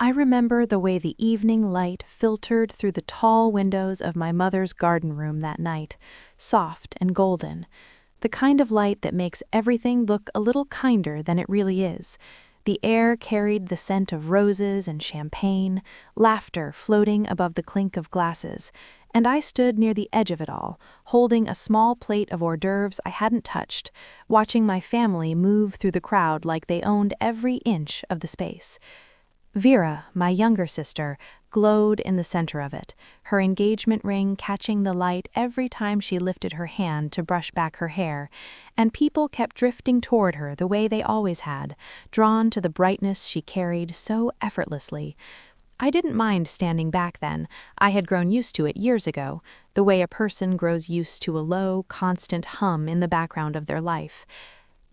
I remember the way the evening light filtered through the tall windows of my mother's garden room that night, soft and golden. The kind of light that makes everything look a little kinder than it really is. The air carried the scent of roses and champagne, laughter floating above the clink of glasses, and I stood near the edge of it all, holding a small plate of hors d'oeuvres I hadn't touched, watching my family move through the crowd like they owned every inch of the space. Vera, my younger sister, glowed in the center of it, her engagement ring catching the light every time she lifted her hand to brush back her hair, and people kept drifting toward her the way they always had, drawn to the brightness she carried so effortlessly. I didn't mind standing back then. I had grown used to it years ago, the way a person grows used to a low, constant hum in the background of their life.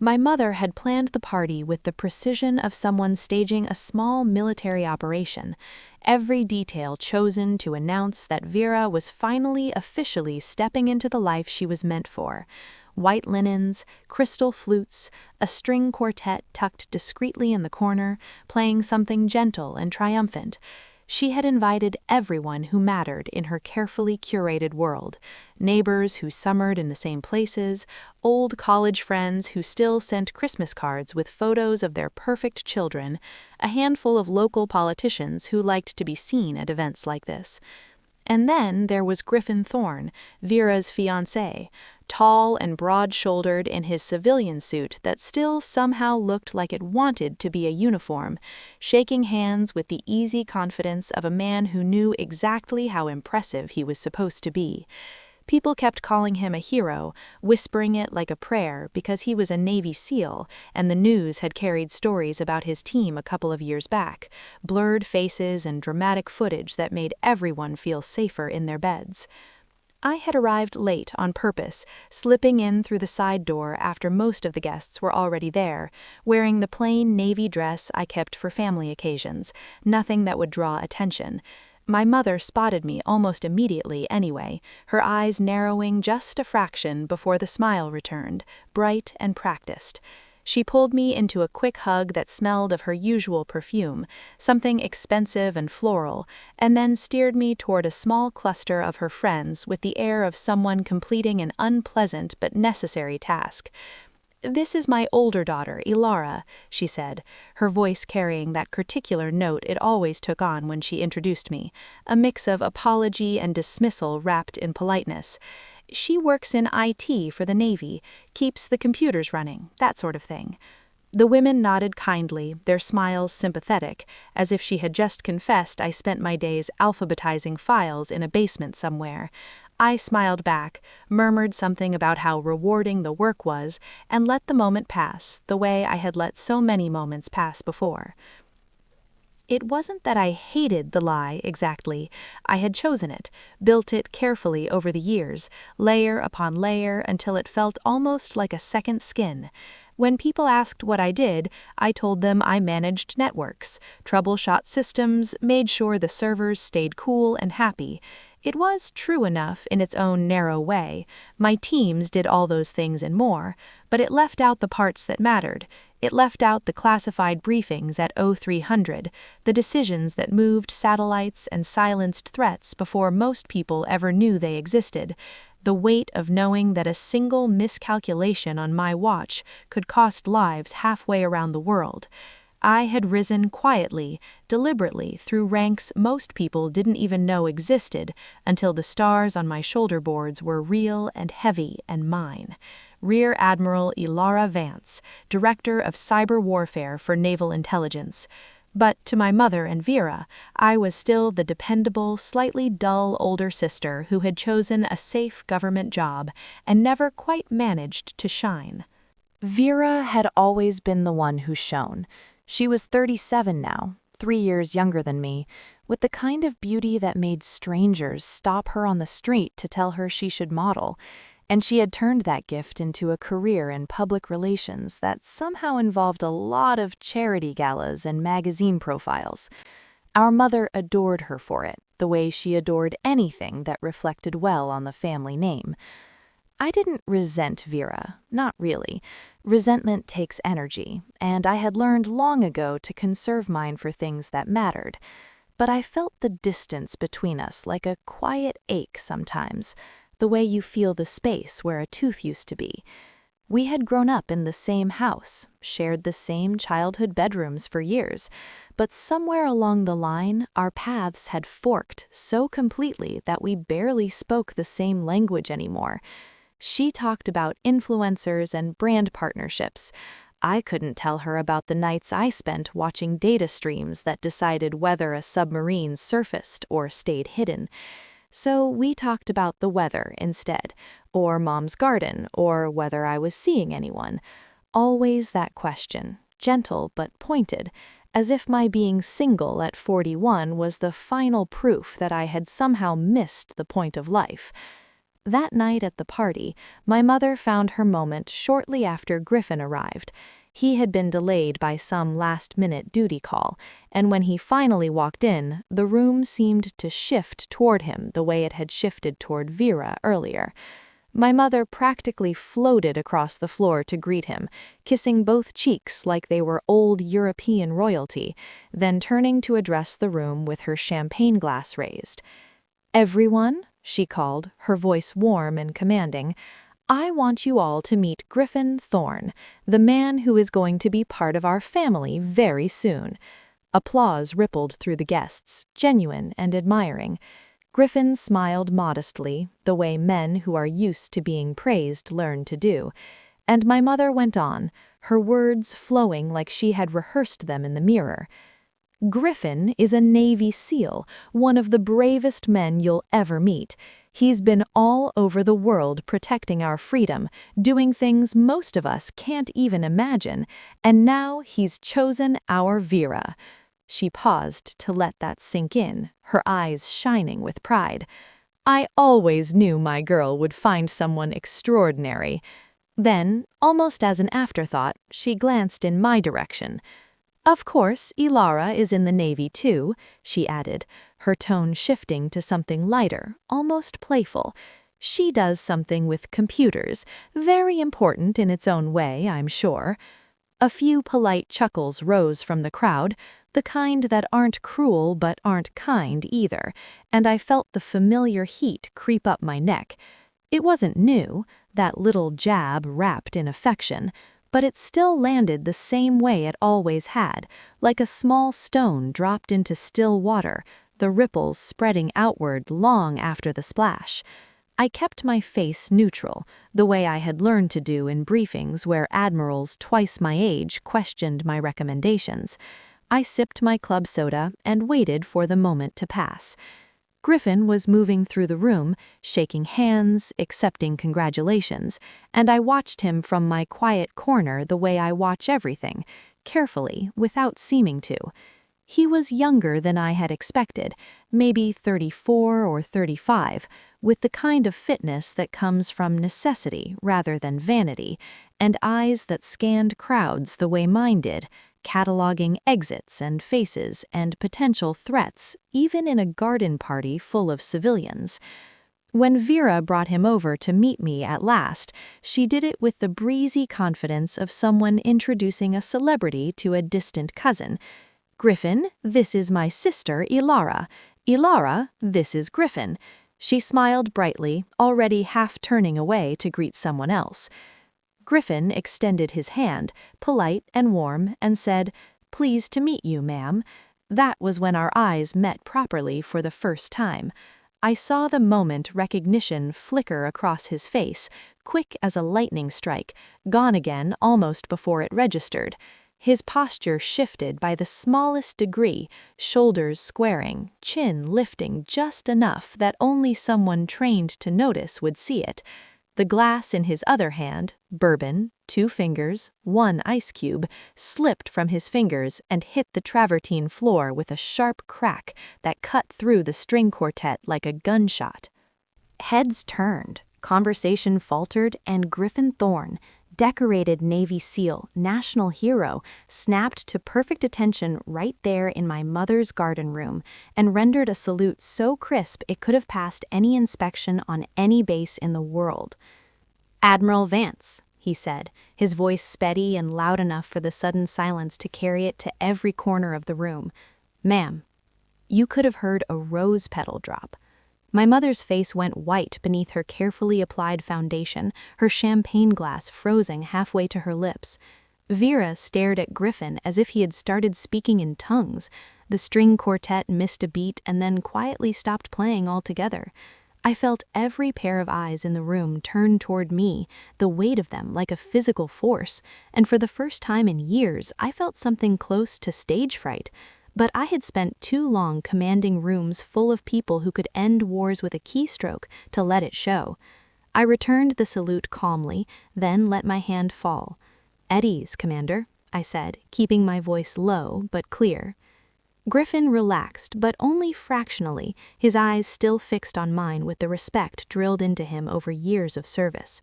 My mother had planned the party with the precision of someone staging a small military operation, every detail chosen to announce that Vera was finally officially stepping into the life she was meant for. White linens, crystal flutes, a string quartet tucked discreetly in the corner, playing something gentle and triumphant. She had invited everyone who mattered in her carefully curated world, neighbors who summered in the same places, old college friends who still sent Christmas cards with photos of their perfect children, a handful of local politicians who liked to be seen at events like this. And then there was Griffin Thorne, Vera's fiancé, tall and broad-shouldered in his civilian suit that still somehow looked like it wanted to be a uniform, shaking hands with the easy confidence of a man who knew exactly how impressive he was supposed to be. People kept calling him a hero, whispering it like a prayer because he was a Navy SEAL and the news had carried stories about his team a couple of years back, blurred faces and dramatic footage that made everyone feel safer in their beds. I had arrived late on purpose, slipping in through the side door after most of the guests were already there, wearing the plain navy dress I kept for family occasions, nothing that would draw attention. My mother spotted me almost immediately anyway, her eyes narrowing just a fraction before the smile returned, bright and practiced. She pulled me into a quick hug that smelled of her usual perfume, something expensive and floral, and then steered me toward a small cluster of her friends with the air of someone completing an unpleasant but necessary task. "This is my older daughter, Ilara," she said, her voice carrying that particular note it always took on when she introduced me, a mix of apology and dismissal wrapped in politeness. "She works in IT for the Navy, keeps the computers running, that sort of thing." The women nodded kindly, their smiles sympathetic, as if she had just confessed I spent my days alphabetizing files in a basement somewhere. I smiled back, murmured something about how rewarding the work was, and let the moment pass, the way I had let so many moments pass before. It wasn't that I hated the lie exactly. I had chosen it, built it carefully over the years, layer upon layer until it felt almost like a second skin. When people asked what I did, I told them I managed networks, troubleshot systems, made sure the servers stayed cool and happy. It was true enough in its own narrow way. My teams did all those things and more, but it left out the parts that mattered. It left out the classified briefings at 0300, the decisions that moved satellites and silenced threats before most people ever knew they existed, the weight of knowing that a single miscalculation on my watch could cost lives halfway around the world. I had risen quietly, deliberately through ranks most people didn't even know existed until the stars on my shoulder boards were real and heavy and mine. Rear Admiral Ilara Vance, Director of Cyber Warfare for Naval Intelligence. But to my mother and Vera, I was still the dependable, slightly dull older sister who had chosen a safe government job and never quite managed to shine. Vera had always been the one who shone. She was 37 now, 3 years younger than me, with the kind of beauty that made strangers stop her on the street to tell her she should model. And she had turned that gift into a career in public relations that somehow involved a lot of charity galas and magazine profiles. Our mother adored her for it, the way she adored anything that reflected well on the family name. I didn't resent Vera, not really. Resentment takes energy, and I had learned long ago to conserve mine for things that mattered. But I felt the distance between us like a quiet ache sometimes, the way you feel the space where a tooth used to be. We had grown up in the same house, shared the same childhood bedrooms for years, but somewhere along the line, our paths had forked so completely that we barely spoke the same language anymore. She talked about influencers and brand partnerships. I couldn't tell her about the nights I spent watching data streams that decided whether a submarine surfaced or stayed hidden. So we talked about the weather instead, or Mom's garden, or whether I was seeing anyone. Always that question, gentle but pointed, as if my being single at 41 was the final proof that I had somehow missed the point of life. That night at the party, my mother found her moment shortly after Griffin arrived. He had been delayed by some last-minute duty call, and when he finally walked in, the room seemed to shift toward him the way it had shifted toward Vera earlier. My mother practically floated across the floor to greet him, kissing both cheeks like they were old European royalty, then turning to address the room with her champagne glass raised. "Everyone," she called, her voice warm and commanding, "I want you all to meet Griffin Thorne, the man who is going to be part of our family very soon." Applause rippled through the guests, genuine and admiring. Griffin smiled modestly, the way men who are used to being praised learn to do. And my mother went on, her words flowing like she had rehearsed them in the mirror. "Griffin is a Navy SEAL, one of the bravest men you'll ever meet. He's been all over the world protecting our freedom, doing things most of us can't even imagine, and now he's chosen our Vera." She paused to let that sink in, her eyes shining with pride. "I always knew my girl would find someone extraordinary." Then, almost as an afterthought, she glanced in my direction. "Of course, Ilara is in the Navy too," she added, her tone shifting to something lighter, almost playful. "She does something with computers, very important in its own way, I'm sure." A few polite chuckles rose from the crowd, the kind that aren't cruel but aren't kind either, and I felt the familiar heat creep up my neck. It wasn't new, that little jab wrapped in affection, but it still landed the same way it always had, like a small stone dropped into still water, the ripples spreading outward long after the splash. I kept my face neutral, the way I had learned to do in briefings where admirals twice my age questioned my recommendations. I sipped my club soda and waited for the moment to pass. Griffin was moving through the room, shaking hands, accepting congratulations, and I watched him from my quiet corner the way I watch everything, carefully, without seeming to. He was younger than I had expected, maybe 34 or 35, with the kind of fitness that comes from necessity rather than vanity, and eyes that scanned crowds the way mine did, cataloging exits and faces and potential threats, even in a garden party full of civilians. When Vera brought him over to meet me at last, she did it with the breezy confidence of someone introducing a celebrity to a distant cousin. "Griffin, this is my sister, Ilara. Ilara, this is Griffin." She smiled brightly, already half turning away to greet someone else. Griffin extended his hand, polite and warm, and said, "Pleased to meet you, ma'am." That was when our eyes met properly for the first time. I saw the moment recognition flicker across his face, quick as a lightning strike, gone again almost before it registered. His posture shifted by the smallest degree, shoulders squaring, chin lifting just enough that only someone trained to notice would see it. The glass in his other hand, bourbon, 2 fingers, 1 ice cube, slipped from his fingers and hit the travertine floor with a sharp crack that cut through the string quartet like a gunshot. Heads turned, conversation faltered, and Griffin Thorne, decorated Navy SEAL, national hero, snapped to perfect attention right there in my mother's garden room and rendered a salute so crisp it could have passed any inspection on any base in the world. "Admiral Vance," he said, his voice steady and loud enough for the sudden silence to carry it to every corner of the room. "Ma'am." You could have heard a rose petal drop. My mother's face went white beneath her carefully applied foundation, her champagne glass frozen halfway to her lips. Vera stared at Griffin as if he had started speaking in tongues. The string quartet missed a beat and then quietly stopped playing altogether. I felt every pair of eyes in the room turn toward me, the weight of them like a physical force, and for the first time in years I felt something close to stage fright. But I had spent too long commanding rooms full of people who could end wars with a keystroke to let it show. I returned the salute calmly, then let my hand fall. "At ease, Commander," I said, keeping my voice low but clear. Griffin relaxed, but only fractionally, his eyes still fixed on mine with the respect drilled into him over years of service.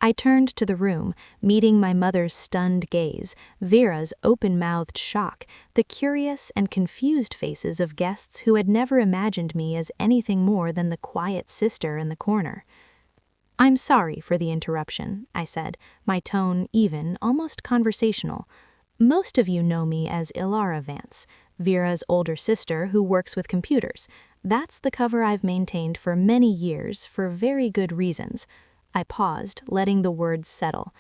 I turned to the room, meeting my mother's stunned gaze, Vera's open-mouthed shock, the curious and confused faces of guests who had never imagined me as anything more than the quiet sister in the corner. "I'm sorry for the interruption," I said, my tone even, almost conversational. "Most of you know me as Ilara Vance, Vera's older sister who works with computers. That's the cover I've maintained for many years for very good reasons." I paused, letting the words settle.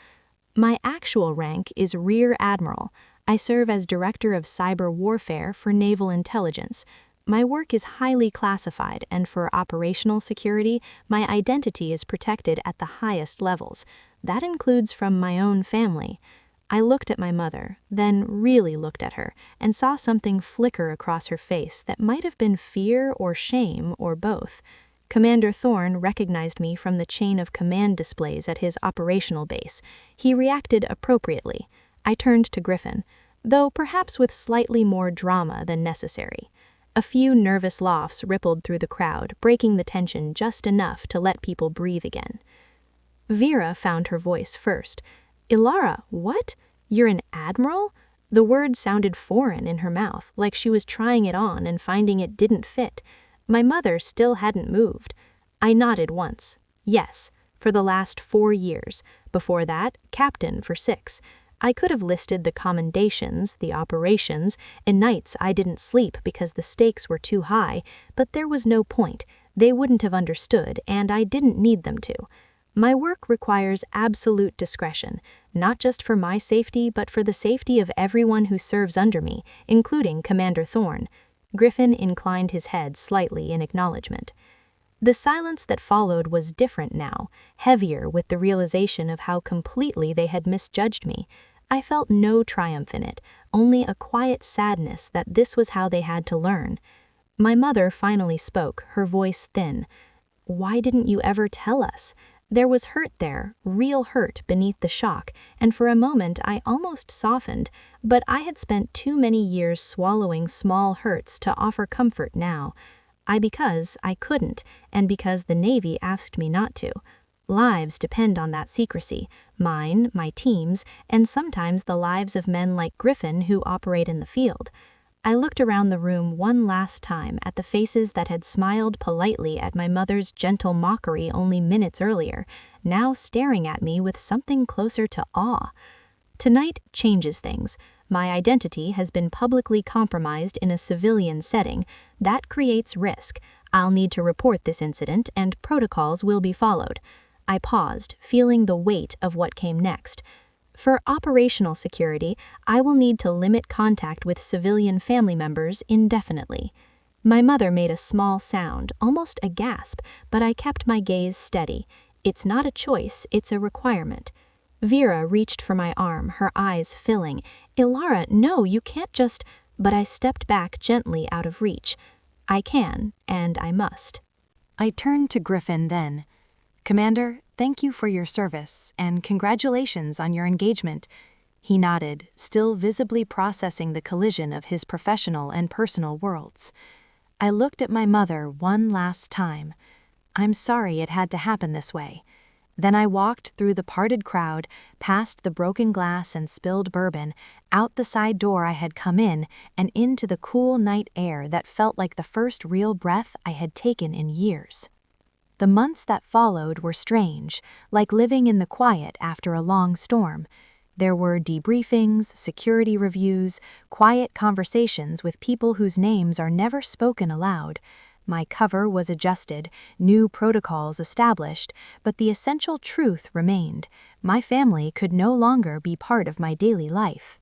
"My actual rank is Rear Admiral. I serve as Director of Cyber Warfare for Naval Intelligence. My work is highly classified, and for operational security, my identity is protected at the highest levels. That includes from my own family." I looked at my mother, then really looked at her, and saw something flicker across her face that might have been fear or shame or both. Commander Thorne recognized me from the chain of command displays at his operational base. He reacted appropriately. I turned to Griffin, though perhaps with slightly more drama than necessary. A few nervous laughs rippled through the crowd, breaking the tension just enough to let people breathe again. Vera found her voice first. "Ilara, what? You're an admiral?" The word sounded foreign in her mouth, like she was trying it on and finding it didn't fit. My mother still hadn't moved. I nodded once. "Yes, for the last 4 years. Before that, captain for 6. I could have listed the commendations, the operations, and nights I didn't sleep because the stakes were too high, but there was no point. They wouldn't have understood, and I didn't need them to. My work requires absolute discretion, not just for my safety, but for the safety of everyone who serves under me, including Commander Thorne." Griffin inclined his head slightly in acknowledgement. The silence that followed was different now, heavier with the realization of how completely they had misjudged me. I felt no triumph in it, only a quiet sadness that this was how they had to learn. My mother finally spoke, her voice thin. "Why didn't you ever tell us?" There was hurt there, real hurt beneath the shock, and for a moment I almost softened, but I had spent too many years swallowing small hurts to offer comfort now. Because I couldn't, and because the Navy asked me not to. Lives depend on that secrecy, mine, my team's, and sometimes the lives of men like Griffin who operate in the field. I looked around the room one last time at the faces that had smiled politely at my mother's gentle mockery only minutes earlier, now staring at me with something closer to awe. Tonight changes things. My identity has been publicly compromised in a civilian setting. That creates risk. I'll need to report this incident, and protocols will be followed. I paused, feeling the weight of what came next. For operational security, I will need to limit contact with civilian family members indefinitely. My mother made a small sound, almost a gasp, but I kept my gaze steady. It's not a choice, it's a requirement. Vera reached for my arm, her eyes filling. "Ilara, no, you can't just—" But I stepped back gently out of reach. I can, and I must. I turned to Griffin then. "Commander, thank you for your service, and congratulations on your engagement." He nodded, still visibly processing the collision of his professional and personal worlds. I looked at my mother one last time. I'm sorry it had to happen this way. Then I walked through the parted crowd, past the broken glass and spilled bourbon, out the side door I had come in, and into the cool night air that felt like the first real breath I had taken in years. The months that followed were strange, like living in the quiet after a long storm. There were debriefings, security reviews, quiet conversations with people whose names are never spoken aloud. My cover was adjusted, new protocols established, but the essential truth remained. My family could no longer be part of my daily life.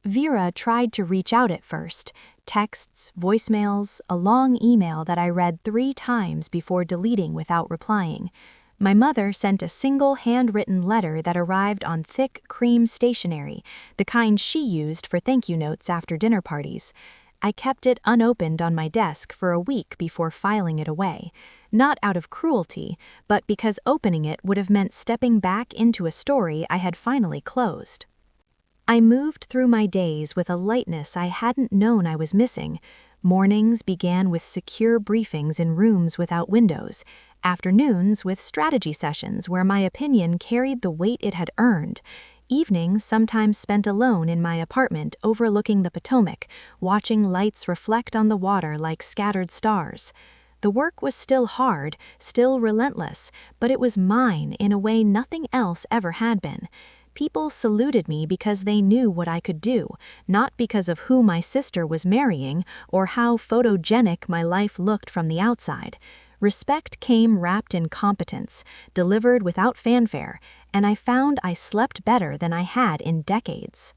Vera tried to reach out at first. Texts, voicemails, a long email that I read 3 times before deleting without replying. My mother sent a single handwritten letter that arrived on thick cream stationery, the kind she used for thank you notes after dinner parties. I kept it unopened on my desk for a week before filing it away, not out of cruelty, but because opening it would have meant stepping back into a story I had finally closed. I moved through my days with a lightness I hadn't known I was missing. Mornings began with secure briefings in rooms without windows, afternoons with strategy sessions where my opinion carried the weight it had earned, evenings sometimes spent alone in my apartment overlooking the Potomac, watching lights reflect on the water like scattered stars. The work was still hard, still relentless, but it was mine in a way nothing else ever had been. People saluted me because they knew what I could do, not because of who my sister was marrying or how photogenic my life looked from the outside. Respect came wrapped in competence, delivered without fanfare, and I found I slept better than I had in decades.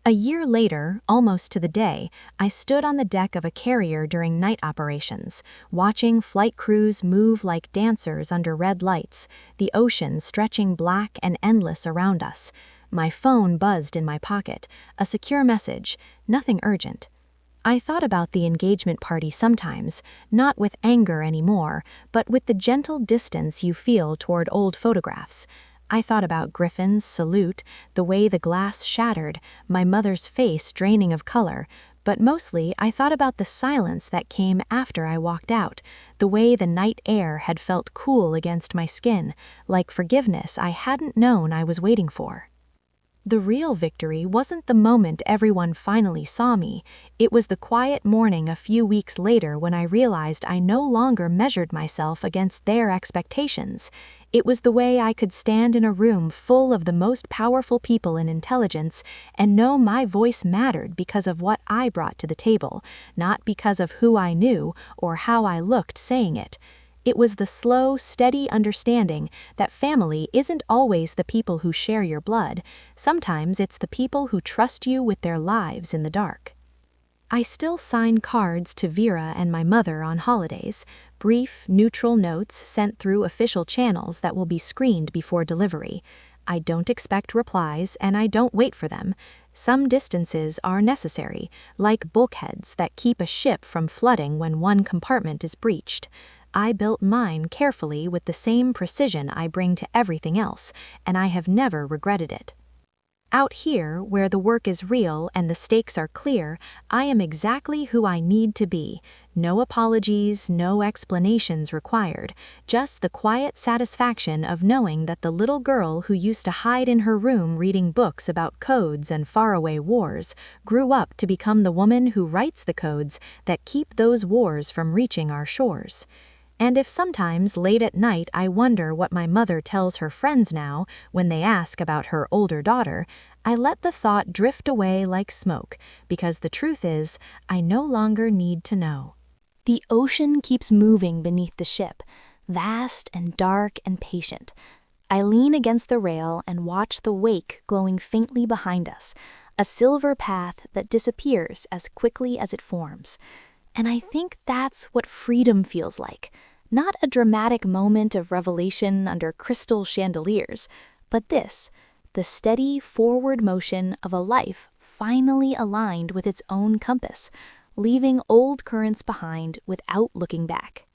A year later, almost to the day, I stood on the deck of a carrier during night operations, watching flight crews move like dancers under red lights, the ocean stretching black and endless around us. My phone buzzed in my pocket, a secure message, nothing urgent. I thought about the engagement party sometimes, not with anger anymore, but with the gentle distance you feel toward old photographs. I thought about Griffin's salute, the way the glass shattered, my mother's face draining of color, but mostly I thought about the silence that came after I walked out, the way the night air had felt cool against my skin, like forgiveness I hadn't known I was waiting for. The real victory wasn't the moment everyone finally saw me. It was the quiet morning a few weeks later when I realized I no longer measured myself against their expectations. It was the way I could stand in a room full of the most powerful people in intelligence and know my voice mattered because of what I brought to the table, not because of who I knew or how I looked saying it. It was the slow, steady understanding that family isn't always the people who share your blood. Sometimes it's the people who trust you with their lives in the dark. I still sign cards to Vera and my mother on holidays, brief, neutral notes sent through official channels that will be screened before delivery. I don't expect replies and I don't wait for them. Some distances are necessary, like bulkheads that keep a ship from flooding when one compartment is breached. I built mine carefully with the same precision I bring to everything else, and I have never regretted it. Out here, where the work is real and the stakes are clear, I am exactly who I need to be. No apologies, no explanations required, just the quiet satisfaction of knowing that the little girl who used to hide in her room reading books about codes and faraway wars grew up to become the woman who writes the codes that keep those wars from reaching our shores. And if sometimes late at night I wonder what my mother tells her friends now when they ask about her older daughter, I let the thought drift away like smoke, because the truth is, I no longer need to know. The ocean keeps moving beneath the ship, vast and dark and patient. I lean against the rail and watch the wake glowing faintly behind us, a silver path that disappears as quickly as it forms. And I think that's what freedom feels like. Not a dramatic moment of revelation under crystal chandeliers, but this, the steady forward motion of a life finally aligned with its own compass, leaving old currents behind without looking back.